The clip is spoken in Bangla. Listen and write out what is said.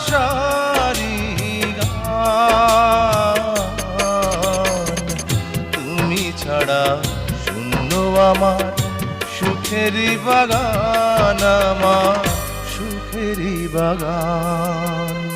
আশারি গান। তুমি ছাড়া শূন্য আমার সুখেরই বাগান, আমার সুখেরই বাগান।